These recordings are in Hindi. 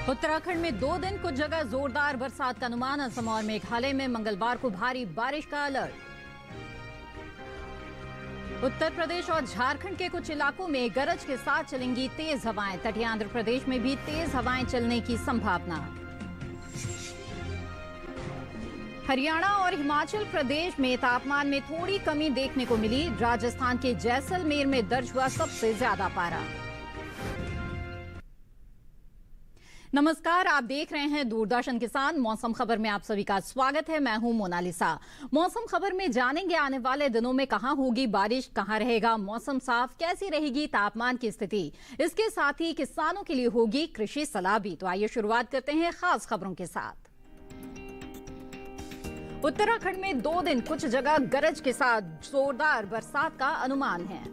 उत्तराखंड में 2 दिन कुछ जगह जोरदार बरसात का अनुमान। असम और मेघालय में मंगलवार को भारी बारिश का अलर्ट। उत्तर प्रदेश और झारखंड के कुछ इलाकों में गरज के साथ चलेंगी तेज हवाएं। तटीय आंध्र प्रदेश में भी तेज हवाएं चलने की संभावना। हरियाणा और हिमाचल प्रदेश में तापमान में थोड़ी कमी देखने को मिली। राजस्थान के जैसलमेर में दर्ज हुआ सबसे ज्यादा पारा। नमस्कार, आप देख रहे हैं दूरदर्शन किसान। मौसम खबर में आप सभी का स्वागत है। मैं हूं मोनालिसा। मौसम खबर में जानेंगे आने वाले दिनों में कहां होगी बारिश, कहां रहेगा मौसम साफ, कैसी रहेगी तापमान की स्थिति। इसके साथ ही किसानों के लिए होगी कृषि सलाह भी। तो आइए शुरुआत करते हैं खास खबरों के साथ। उत्तराखंड में 2 दिन कुछ जगह गरज के साथ जोरदार बरसात का अनुमान है।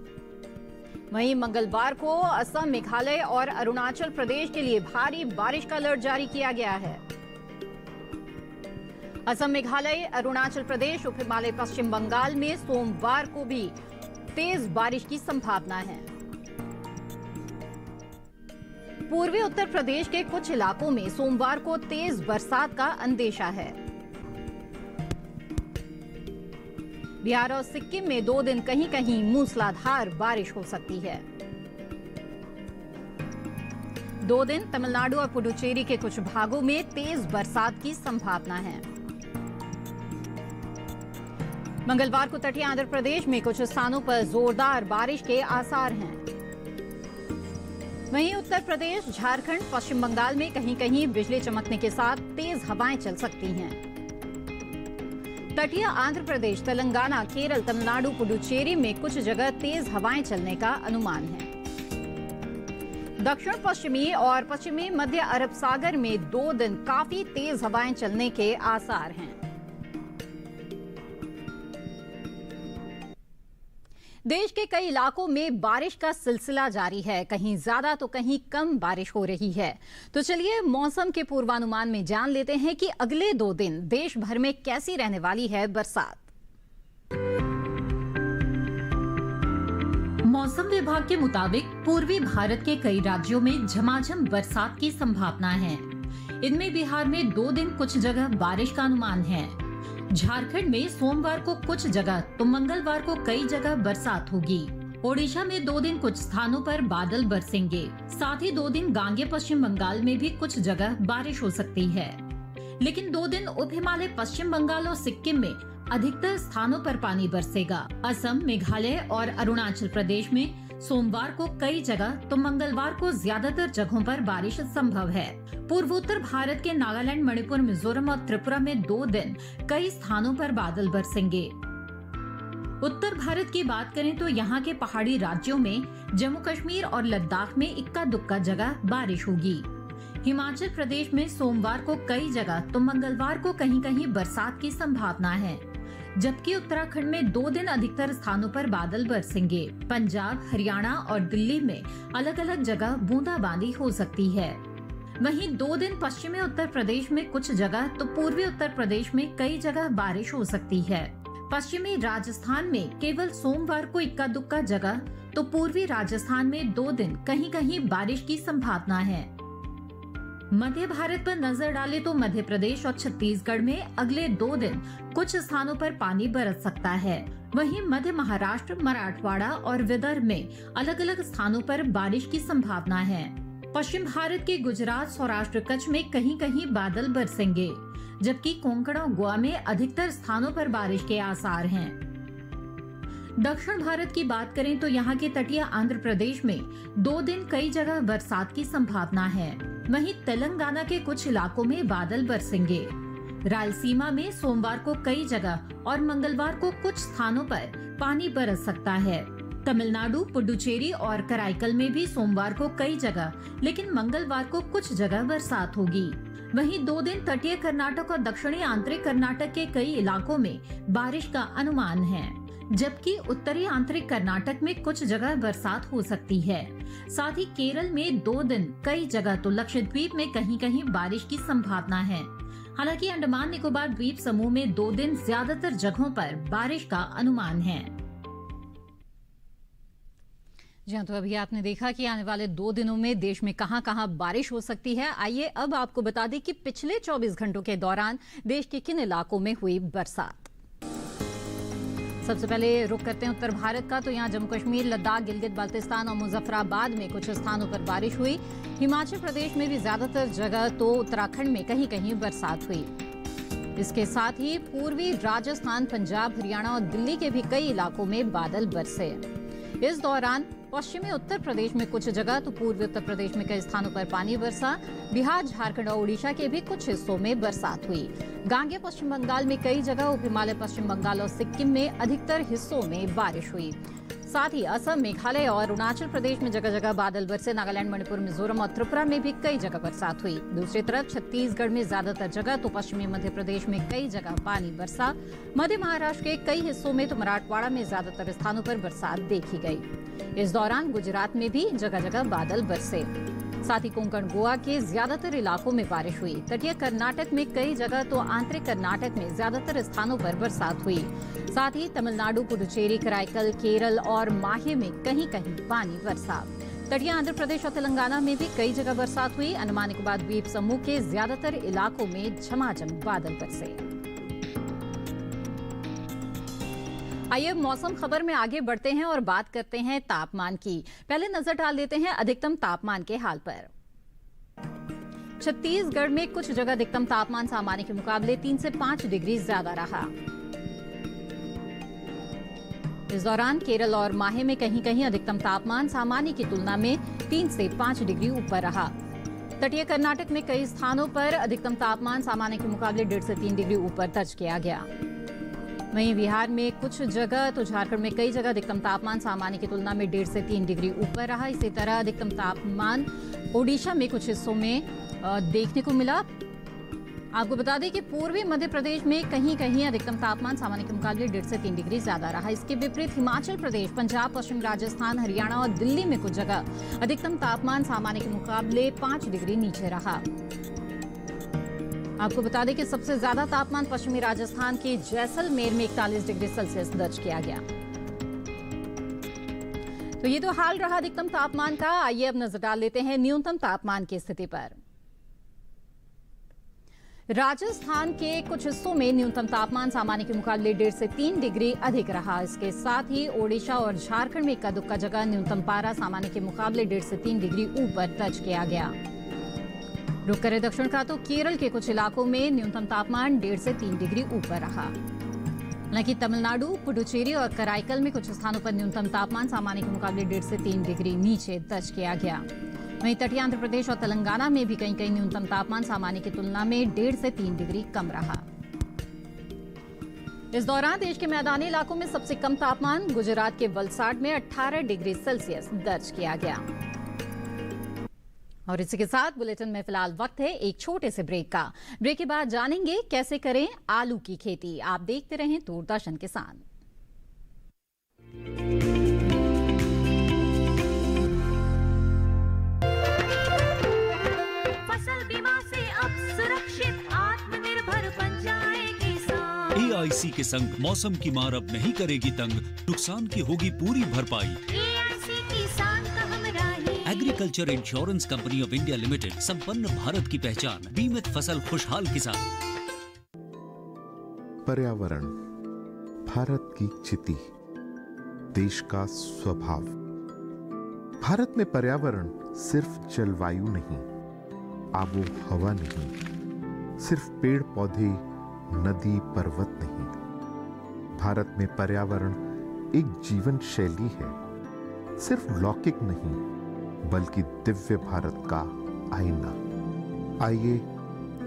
वहीं मंगलवार को असम, मेघालय और अरुणाचल प्रदेश के लिए भारी बारिश का अलर्ट जारी किया गया है। असम, मेघालय, अरुणाचल प्रदेश, उप हिमालय, पश्चिम बंगाल में सोमवार को भी तेज बारिश की संभावना है। पूर्वी उत्तर प्रदेश के कुछ इलाकों में सोमवार को तेज बरसात का अंदेशा है। बिहार और सिक्किम में 2 दिन कहीं कहीं मूसलाधार बारिश हो सकती है। 2 दिन तमिलनाडु और पुडुचेरी के कुछ भागों में तेज बरसात की संभावना है। मंगलवार को तटीय आंध्र प्रदेश में कुछ स्थानों पर जोरदार बारिश के आसार हैं। वहीं उत्तर प्रदेश, झारखंड, पश्चिम बंगाल में कहीं कहीं बिजली चमकने के साथ तेज हवाएं चल सकती हैं। तटीय आंध्र प्रदेश, तेलंगाना, केरल, तमिलनाडु, पुडुचेरी में कुछ जगह तेज हवाएं चलने का अनुमान है। दक्षिण पश्चिमी और पश्चिमी मध्य अरब सागर में 2 दिन काफी तेज हवाएं चलने के आसार हैं। देश के कई इलाकों में बारिश का सिलसिला जारी है। कहीं ज्यादा तो कहीं कम बारिश हो रही है। तो चलिए मौसम के पूर्वानुमान में जान लेते हैं कि अगले 2 दिन देश भर में कैसी रहने वाली है बरसात। मौसम विभाग के मुताबिक पूर्वी भारत के कई राज्यों में झमाझम बरसात की संभावना है। इनमें बिहार में 2 दिन कुछ जगह बारिश का अनुमान है। झारखंड में सोमवार को कुछ जगह तो मंगलवार को कई जगह बरसात होगी। ओडिशा में 2 दिन कुछ स्थानों पर बादल बरसेंगे। साथ ही 2 दिन गांगे पश्चिम बंगाल में भी कुछ जगह बारिश हो सकती है। लेकिन 2 दिन उप हिमालय, पश्चिम बंगाल और सिक्किम में अधिकतर स्थानों पर पानी बरसेगा। असम, मेघालय और अरुणाचल प्रदेश में सोमवार को कई जगह तो मंगलवार को ज्यादातर जगहों पर बारिश संभव है। पूर्वोत्तर भारत के नागालैंड, मणिपुर, मिजोरम और त्रिपुरा में 2 दिन कई स्थानों पर बादल बरसेंगे। उत्तर भारत की बात करें तो यहाँ के पहाड़ी राज्यों में जम्मू कश्मीर और लद्दाख में इक्का दुक्का जगह बारिश होगी। हिमाचल प्रदेश में सोमवार को कई जगह तो मंगलवार को कहीं कहीं बरसात की संभावना है। जबकि उत्तराखंड में 2 दिन अधिकतर स्थानों पर बादल बरसेंगे। पंजाब, हरियाणा और दिल्ली में अलग अलग जगह बूंदाबांदी हो सकती है। वहीं 2 दिन पश्चिमी उत्तर प्रदेश में कुछ जगह तो पूर्वी उत्तर प्रदेश में कई जगह बारिश हो सकती है। पश्चिमी राजस्थान में केवल सोमवार को इक्का दुक्का जगह तो पूर्वी राजस्थान में 2 दिन कहीं कहीं बारिश की संभावना है। मध्य भारत पर नजर डालें तो मध्य प्रदेश और छत्तीसगढ़ में अगले 2 दिन कुछ स्थानों पर पानी बरस सकता है। वहीं मध्य महाराष्ट्र, मराठवाड़ा और विदर्भ में अलग अलग स्थानों पर बारिश की संभावना है। पश्चिम भारत के गुजरात, सौराष्ट्र, कच्छ में कहीं कहीं बादल बरसेंगे। जबकि कोंकण और गोवा में अधिकतर स्थानों पर बारिश के आसार हैं। दक्षिण भारत की बात करें तो यहाँ के तटीय आंध्र प्रदेश में 2 दिन कई जगह बरसात की संभावना है। वहीं तेलंगाना के कुछ इलाकों में बादल बरसेंगे। रायलसीमा में सोमवार को कई जगह और मंगलवार को कुछ स्थानों पर पानी बरस सकता है। तमिलनाडु, पुडुचेरी और कराईकल में भी सोमवार को कई जगह लेकिन मंगलवार को कुछ जगह बरसात होगी। वहीं 2 दिन तटीय कर्नाटक और दक्षिणी आंतरिक कर्नाटक के कई इलाकों में बारिश का अनुमान है। जबकि उत्तरी आंतरिक कर्नाटक में कुछ जगह बरसात हो सकती है। साथ ही केरल में 2 दिन कई जगह तो लक्षद्वीप में कहीं कहीं बारिश की संभावना है। हालांकि अंडमान निकोबार द्वीप समूह में 2 दिन ज्यादातर जगहों पर बारिश का अनुमान है। जी हाँ, तो अभी आपने देखा कि आने वाले 2 दिनों में देश में कहां-कहां बारिश हो सकती है। आइए अब आपको बता दें कि पिछले 24 घंटों के दौरान देश के किन इलाकों में हुई बरसात। सबसे पहले रुख करते हैं उत्तर भारत का, तो यहाँ जम्मू कश्मीर, लद्दाख, गिलगित बाल्टिस्तान और मुजफ्फराबाद में कुछ स्थानों पर बारिश हुई। हिमाचल प्रदेश में भी ज्यादातर जगह, तो उत्तराखंड में कहीं कहीं बरसात हुई। इसके साथ ही पूर्वी राजस्थान, पंजाब, हरियाणा और दिल्ली के भी कई इलाकों में बादल बरसे। इस दौरान पश्चिमी उत्तर प्रदेश में कुछ जगह, तो पूर्वी उत्तर प्रदेश में कई स्थानों पर पानी बरसा। बिहार, झारखंड और उड़ीसा के भी कुछ हिस्सों में बरसात हुई। गांगेय पश्चिम बंगाल में कई जगह, उप हिमालय पश्चिम बंगाल और सिक्किम में अधिकतर हिस्सों में बारिश हुई। साथ ही असम, मेघालय और अरुणाचल प्रदेश में जगह जगह बादल बरसे। नागालैंड, मणिपुर, मिजोरम और त्रिपुरा में भी कई जगह बरसात हुई। दूसरी तरफ छत्तीसगढ़ में ज्यादातर जगह, तो पश्चिमी मध्य प्रदेश में कई जगह पानी बरसा। मध्य महाराष्ट्र के कई हिस्सों में, तो मराठवाड़ा में ज्यादातर स्थानों पर बरसात देखी गई। इस दौरान गुजरात में भी जगह जगह बादल बरसे। साथ ही कोंकण, गोवा के ज्यादातर इलाकों में बारिश हुई। तटीय कर्नाटक में कई जगह, तो आंतरिक कर्नाटक में ज्यादातर स्थानों पर बरसात हुई। साथ ही तमिलनाडु, पुडुचेरी, कराईकल, केरल और माहे में कहीं कहीं पानी बरसा। तटीय आंध्र प्रदेश और तेलंगाना में भी कई जगह बरसात हुई। अंडमान निकोबार द्वीप समूह के ज्यादातर इलाकों में झमाझम बादल बरसे। आइए मौसम खबर में आगे बढ़ते हैं और बात करते हैं तापमान की। पहले नजर डाल देते हैं अधिकतम तापमान के हाल पर। छत्तीसगढ़ में कुछ जगह अधिकतम तापमान सामान्य के मुकाबले 3 से 5 डिग्री ज्यादा रहा। इस दौरान केरल और माहे में कहीं कहीं अधिकतम तापमान सामान्य की तुलना में 3 से 5 डिग्री ऊपर रहा। तटीय कर्नाटक में कई स्थानों पर अधिकतम तापमान सामान्य के मुकाबले 1.5 से 3 डिग्री ऊपर दर्ज किया गया। वहीं बिहार में कुछ जगह, तो झारखंड में कई जगह अधिकतम तापमान सामान्य की तुलना में 1.5 से 3 डिग्री ऊपर रहा। इसी तरह अधिकतम तापमान ओडिशा में कुछ हिस्सों में देखने को मिला। आपको बता दें कि पूर्वी मध्य प्रदेश में कहीं कहीं अधिकतम तापमान सामान्य के मुकाबले 1.5 से 3 डिग्री ज्यादा रहा। इसके विपरीत हिमाचल प्रदेश, पंजाब, पश्चिम राजस्थान, हरियाणा और दिल्ली में कुछ जगह अधिकतम तापमान सामान्य के मुकाबले 5 डिग्री नीचे रहा। आपको बता दें कि सबसे ज्यादा तापमान पश्चिमी राजस्थान के जैसलमेर में 41 डिग्री सेल्सियस दर्ज किया गया। तो ये तो हाल रहा अधिकतम तापमान का। आइए अब नजर डाल लेते हैं न्यूनतम तापमान की स्थिति पर। राजस्थान के कुछ हिस्सों में न्यूनतम तापमान सामान्य के मुकाबले 1.5 से 3 डिग्री अधिक रहा। इसके साथ ही ओडिशा और झारखंड में इक्का दुक्का जगह न्यूनतम पारा सामान्य के मुकाबले 1.5 से 3 डिग्री ऊपर दर्ज किया गया। रुक करें दक्षिण का, तो केरल के कुछ इलाकों में न्यूनतम तापमान 1.5 से 3 डिग्री ऊपर रहा। हालांकि तमिलनाडु, पुडुचेरी और कराईकल में कुछ स्थानों पर न्यूनतम तापमान सामान्य के मुकाबले 1.5 से 3 डिग्री नीचे दर्ज किया गया। वहीं तटीय आंध्र प्रदेश और तेलंगाना में भी कहीं कहीं न्यूनतम तापमान सामान्य की तुलना में 1.5 से 3 डिग्री कम रहा। इस दौरान देश के मैदानी इलाकों में सबसे कम तापमान गुजरात के वलसाड में 18 डिग्री सेल्सियस दर्ज किया गया। और इसी के साथ बुलेटिन में फिलहाल वक्त है एक छोटे से ब्रेक का। ब्रेक के बाद जानेंगे कैसे करें आलू की खेती। आप देखते रहें दूरदर्शन किसान। फसल बीमा से अब सुरक्षित आत्मनिर्भर बन जाए किसान। AIC के संग मौसम की मार अब नहीं करेगी तंग, नुकसान की होगी पूरी भरपाई। AIC किसान का हमराही। Agriculture insurance company of India limited, संपन्न भारत की पहचान, बीमित फसल खुशहाल किसान। पर्यावरण भारत की चिति, देश का स्वभाव। भारत में पर्यावरण सिर्फ जलवायु नहीं, आबो हवा नहीं, सिर्फ पेड़ पौधे, नदी पर्वत नहीं। भारत में पर्यावरण एक जीवन शैली है, सिर्फ लौकिक नहीं बल्कि दिव्य भारत का आईना। आइए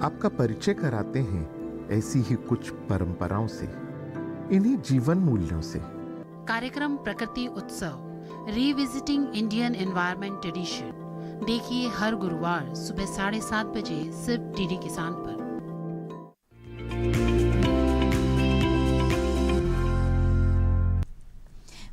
आपका परिचय कराते हैं ऐसी ही कुछ परंपराओं से, इन्हीं जीवन मूल्यों से। कार्यक्रम प्रकृति उत्सव रिविजिटिंग इंडियन एनवायरनमेंट ट्रेडिशन देखिए हर गुरुवार सुबह 7:30 बजे सिर्फ डीडी किसान पर।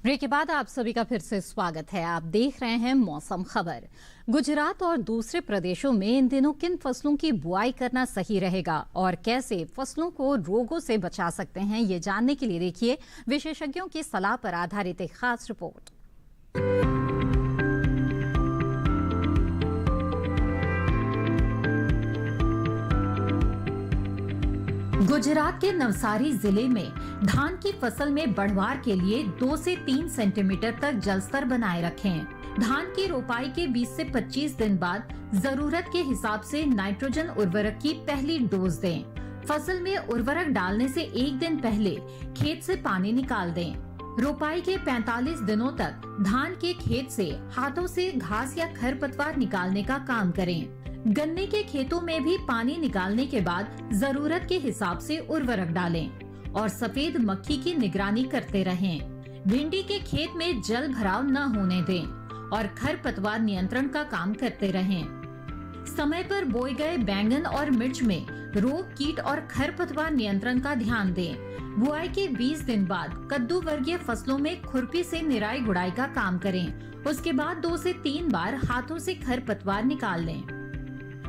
ब्रेक के बाद आप सभी का फिर से स्वागत है। आप देख रहे हैं मौसम खबर। गुजरात और दूसरे प्रदेशों में इन दिनों किन फसलों की बुआई करना सही रहेगा और कैसे फसलों को रोगों से बचा सकते हैं, ये जानने के लिए देखिए विशेषज्ञों की सलाह पर आधारित एक खास रिपोर्ट। गुजरात के नवसारी जिले में धान की फसल में बढ़वार के लिए 2 से 3 सेंटीमीटर तक जलस्तर बनाए रखें। धान की रोपाई के 20 से 25 दिन बाद जरूरत के हिसाब से नाइट्रोजन उर्वरक की पहली डोज दें। फसल में उर्वरक डालने से 1 दिन पहले खेत से पानी निकाल दें। रोपाई के 45 दिनों तक धान के खेत से हाथों से घास या खरपतवार निकालने का काम करें। गन्ने के खेतों में भी पानी निकालने के बाद जरूरत के हिसाब से उर्वरक डालें और सफेद मक्खी की निगरानी करते रहें। भिंडी के खेत में जल भराव न होने दें और खरपतवार नियंत्रण का काम करते रहें। समय पर बोए गए बैंगन और मिर्च में रोग, कीट और खरपतवार नियंत्रण का ध्यान दें। बुआई के 20 दिन बाद कद्दू वर्गीय फसलों में खुरपी से निराई गुड़ाई का काम करें। उसके बाद 2 से 3 बार हाथों से खरपतवार निकाल लें।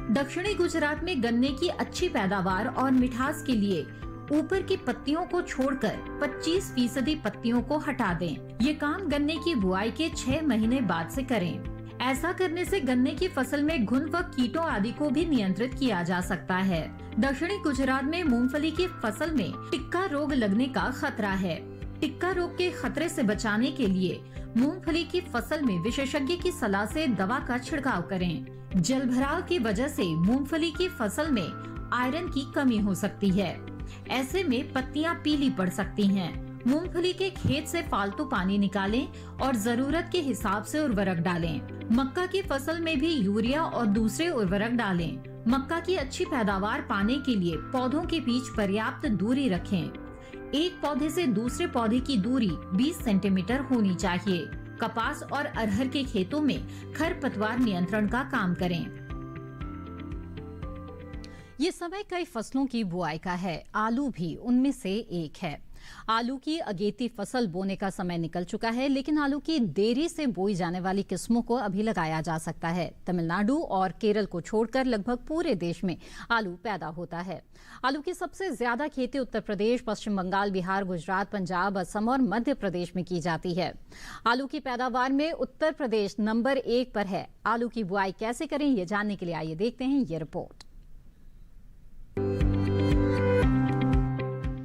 दक्षिणी गुजरात में गन्ने की अच्छी पैदावार और मिठास के लिए ऊपर की पत्तियों को छोड़कर 25% पत्तियों को हटा दें। ये काम गन्ने की बुआई के 6 महीने बाद से करें। ऐसा करने से गन्ने की फसल में घुन व कीटों आदि को भी नियंत्रित किया जा सकता है। दक्षिणी गुजरात में मूंगफली की फसल में टिक्का रोग लगने का खतरा है। टिक्का रोग के खतरे से बचाने के लिए मूंगफली की फसल में विशेषज्ञ की सलाह से दवा का छिड़काव करें। जल भराव की वजह से मूंगफली की फसल में आयरन की कमी हो सकती है। ऐसे में पत्तियां पीली पड़ सकती हैं। मूंगफली के खेत से फालतू पानी निकालें और जरूरत के हिसाब से उर्वरक डालें। मक्का की फसल में भी यूरिया और दूसरे उर्वरक डालें। मक्का की अच्छी पैदावार पाने के लिए पौधों के बीच पर्याप्त दूरी रखें। एक पौधे से दूसरे पौधे की दूरी 20 सेंटीमीटर होनी चाहिए। कपास और अरहर के खेतों में खरपतवार नियंत्रण का काम करें। ये समय कई फसलों की बुआई का है। आलू भी उनमें से एक है। आलू की अगेती फसल बोने का समय निकल चुका है, लेकिन आलू की देरी से बोई जाने वाली किस्मों को अभी लगाया जा सकता है। तमिलनाडु और केरल को छोड़कर लगभग पूरे देश में आलू पैदा होता है। आलू की सबसे ज्यादा खेती उत्तर प्रदेश, पश्चिम बंगाल, बिहार, गुजरात, पंजाब, असम और मध्य प्रदेश में की जाती है। आलू की पैदावार में उत्तर प्रदेश नंबर 1 पर है। आलू की बुआई कैसे करें, ये जानने के लिए आइए देखते हैं ये रिपोर्ट।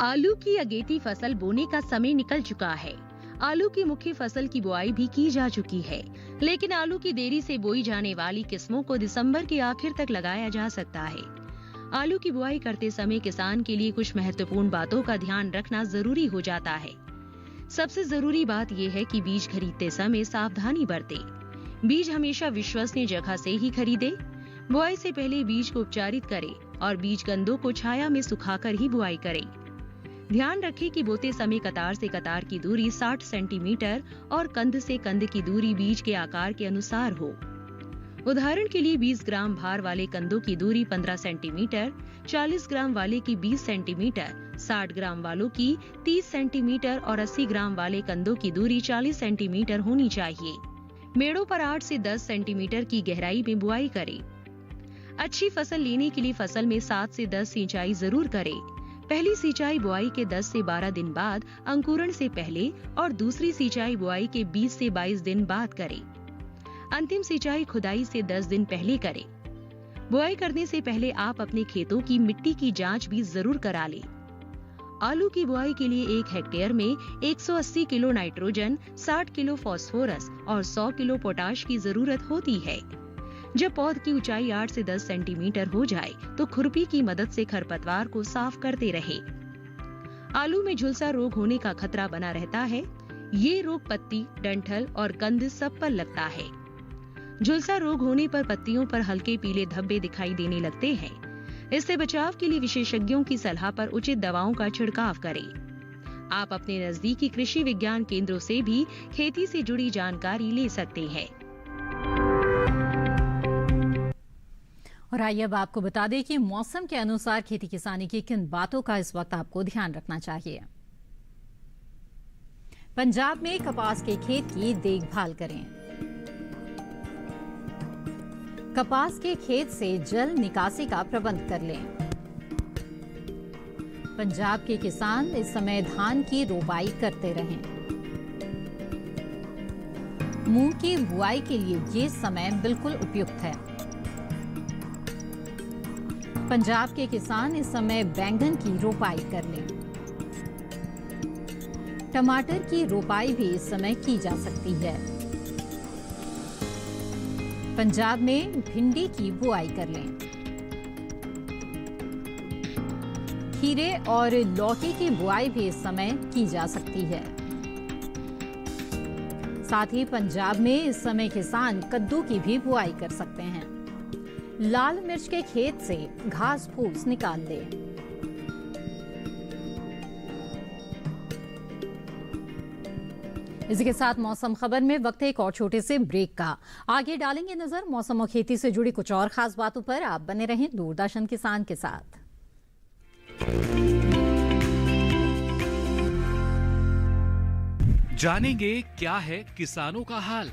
आलू की अगेती फसल बोने का समय निकल चुका है। आलू की मुख्य फसल की बुआई भी की जा चुकी है, लेकिन आलू की देरी से बोई जाने वाली किस्मों को दिसंबर के आखिर तक लगाया जा सकता है। आलू की बुआई करते समय किसान के लिए कुछ महत्वपूर्ण बातों का ध्यान रखना जरूरी हो जाता है। सबसे जरूरी बात यह है कि बीज खरीदते समय सावधानी बरतें। बीज हमेशा विश्वसनीय जगह से ही खरीदें। बुआई से पहले बीज को उपचारित करें और बीज कंदों को छाया में सुखाकर ही बुआई करें। ध्यान रखें कि बोते समय कतार से कतार की दूरी 60 सेंटीमीटर और कंद से कंद की दूरी बीज के आकार के अनुसार हो। उदाहरण के लिए 20 ग्राम भार वाले कंदों की दूरी 15 सेंटीमीटर, 40 ग्राम वाले की 20 सेंटीमीटर, 60 ग्राम वालों की 30 सेंटीमीटर और 80 ग्राम वाले कंदों की दूरी 40 सेंटीमीटर होनी चाहिए। मेड़ों पर 8 से 10 सेंटीमीटर की गहराई में बुआई करें। अच्छी फसल लेने के लिए फसल में 7 से 10 सिंचाई जरूर करें। पहली सिंचाई बुआई के 10 से 12 दिन बाद अंकुरण से पहले और दूसरी सिंचाई बुआई के 20 से 22 दिन बाद करें। अंतिम सिंचाई खुदाई से 10 दिन पहले करें। बुआई करने से पहले आप अपने खेतों की मिट्टी की जांच भी जरूर करा लें। आलू की बुआई के लिए 1 हेक्टेयर में 180 किलो नाइट्रोजन, 60 किलो फास्फोरस और 100 किलो पोटाश की जरूरत होती है। जब पौध की ऊंचाई 8 से 10 सेंटीमीटर हो जाए तो खुरपी की मदद से खरपतवार को साफ करते रहे। आलू में झुलसा रोग होने का खतरा बना रहता है। ये रोग पत्ती, डंठल और कंद सब पर लगता है। झुलसा रोग होने पर पत्तियों पर हल्के पीले धब्बे दिखाई देने लगते हैं। इससे बचाव के लिए विशेषज्ञों की सलाह पर उचित दवाओं का छिड़काव करें। आप अपने नजदीकी कृषि विज्ञान केंद्रों से भी खेती से जुड़ी जानकारी ले सकते हैं। और आइए अब आपको बता दें कि मौसम के अनुसार खेती किसानी की किन बातों का इस वक्त आपको ध्यान रखना चाहिए। पंजाब में कपास के खेत की देखभाल करें। कपास के खेत से जल निकासी का प्रबंध कर लें। पंजाब के किसान इस समय धान की रोपाई करते रहें। मूंग की बुआई के लिए ये समय बिल्कुल उपयुक्त है। पंजाब के किसान इस समय बैंगन की रोपाई कर लें। टमाटर की रोपाई भी इस समय की जा सकती है। पंजाब में भिंडी की बुआई कर लें। खीरे और लौकी की बुआई भी इस समय की जा सकती है। साथ ही पंजाब में इस समय किसान कद्दू की भी बुआई कर सकते हैं। लाल मिर्च के खेत से घास फूस निकाल लें। इसी के साथ मौसम खबर में वक्त है एक और छोटे से ब्रेक का। आगे डालेंगे नजर मौसम और खेती से जुड़ी कुछ और खास बातों पर। आप बने रहें दूरदर्शन किसान के साथ। जानेंगे क्या है किसानों का हाल।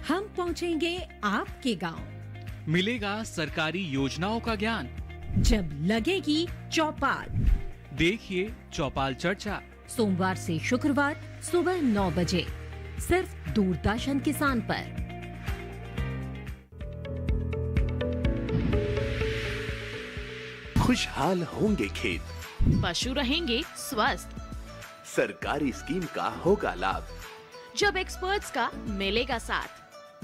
हम पहुंचेंगे आपके गांव। मिलेगा सरकारी योजनाओं का ज्ञान। जब लगेगी चौपाल, देखिए चौपाल चर्चा सोमवार से शुक्रवार सुबह 9 बजे सिर्फ दूरदर्शन किसान पर। खुशहाल होंगे खेत, पशु रहेंगे स्वस्थ, सरकारी स्कीम का होगा लाभ, जब एक्सपर्ट्स का मिलेगा साथ,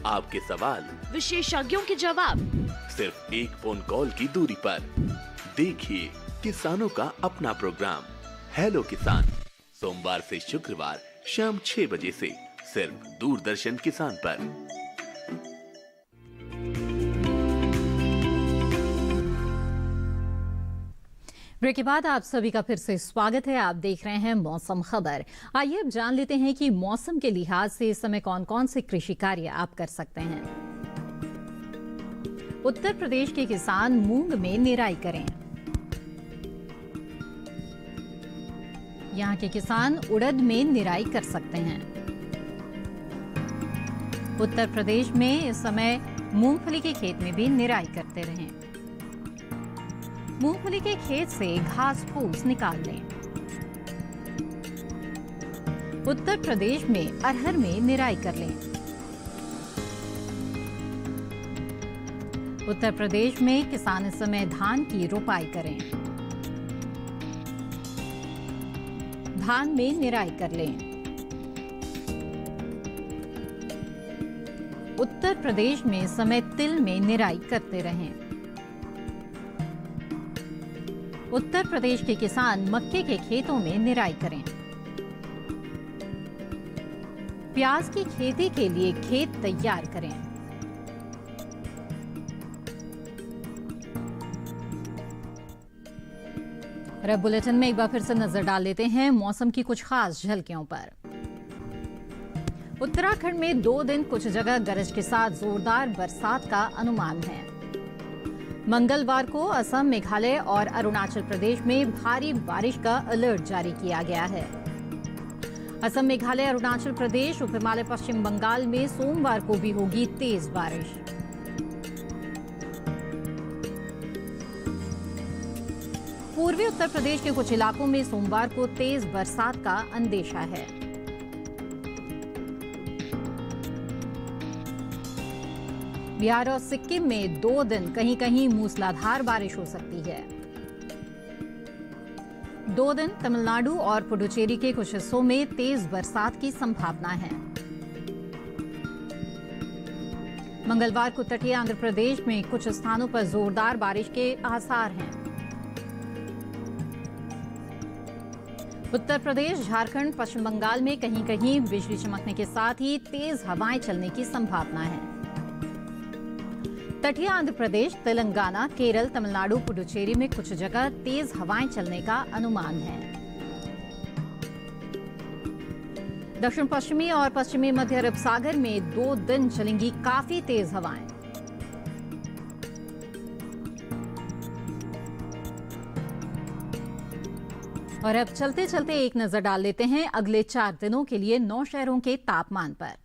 आपके सवाल विशेषज्ञों के जवाब, सिर्फ एक फोन कॉल की दूरी पर। देखिए किसानों का अपना प्रोग्राम हेलो किसान, सोमवार से शुक्रवार शाम 6 बजे से सिर्फ दूरदर्शन किसान पर। ब्रेक के बाद आप सभी का फिर से स्वागत है। आप देख रहे हैं मौसम खबर। आइए अब जान लेते हैं कि मौसम के लिहाज से इस समय कौन कौन से कृषि कार्य आप कर सकते हैं। उत्तर प्रदेश के किसान मूंग में निराई करें। यहाँ के किसान उड़द में निराई कर सकते हैं। उत्तर प्रदेश में इस समय मूंगफली के खेत में भी निराई करते रहें। मूंगफली के खेत से घास फूस निकाल लें। उत्तर प्रदेश में अरहर में निराई कर लें। उत्तर प्रदेश में किसान इस समय धान की रोपाई करें। धान में निराई कर लें। उत्तर प्रदेश में इस समय तिल में निराई करते रहें। उत्तर प्रदेश के किसान मक्के के खेतों में निराई करें। प्याज की खेती के लिए खेत तैयार करें। और अब बुलेटिन में एक बार फिर से नजर डाल लेते हैं मौसम की कुछ खास झलकियों पर। उत्तराखंड में 2 दिन कुछ जगह गरज के साथ जोरदार बरसात का अनुमान है। मंगलवार को असम, मेघालय और अरुणाचल प्रदेश में भारी बारिश का अलर्ट जारी किया गया है। असम, मेघालय, अरुणाचल प्रदेश, उप हिमालय, पश्चिम बंगाल में सोमवार को भी होगी तेज बारिश। पूर्वी उत्तर प्रदेश के कुछ इलाकों में सोमवार को तेज बरसात का अंदेशा है। बिहार और सिक्किम में 2 दिन कहीं कहीं मूसलाधार बारिश हो सकती है। 2 दिन तमिलनाडु और पुडुचेरी के कुछ हिस्सों में तेज बरसात की संभावना है। मंगलवार को तटीय आंध्र प्रदेश में कुछ स्थानों पर जोरदार बारिश के आसार हैं। उत्तर प्रदेश, झारखंड, पश्चिम बंगाल में कहीं कहीं बिजली चमकने के साथ ही तेज हवाएं चलने की संभावना है। तटीय आंध्र प्रदेश, तेलंगाना, केरल, तमिलनाडु, पुडुचेरी में कुछ जगह तेज हवाएं चलने का अनुमान है। दक्षिण पश्चिमी और पश्चिमी मध्य अरब सागर में 2 दिन चलेंगी काफी तेज हवाएं। और अब चलते चलते एक नजर डाल लेते हैं अगले 4 दिनों के लिए 9 शहरों के तापमान पर।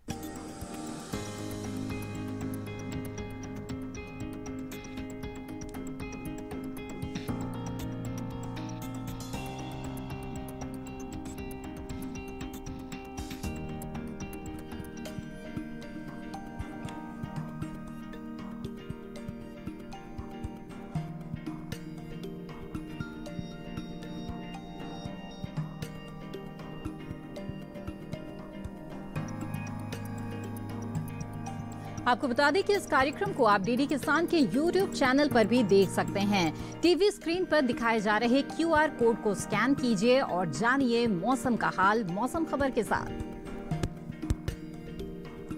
आपको बता दें कि इस कार्यक्रम को आप डीडी किसान के YouTube चैनल पर भी देख सकते हैं। टीवी स्क्रीन पर दिखाए जा रहे QR कोड को स्कैन कीजिए और जानिए मौसम का हाल मौसम खबर के साथ।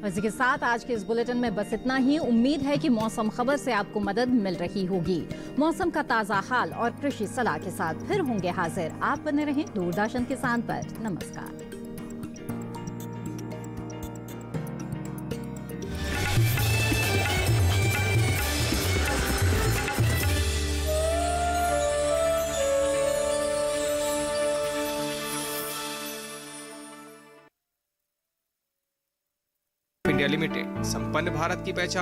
इसी के साथ आज के इस बुलेटिन में बस इतना ही। उम्मीद है कि मौसम खबर से आपको मदद मिल रही होगी। मौसम का ताजा हाल और कृषि सलाह के साथ फिर होंगे हाजिर। आप बने रहें दूरदर्शन किसान पर। नमस्कार। इंडिया लिमिटेड संपन्न भारत की पहचान।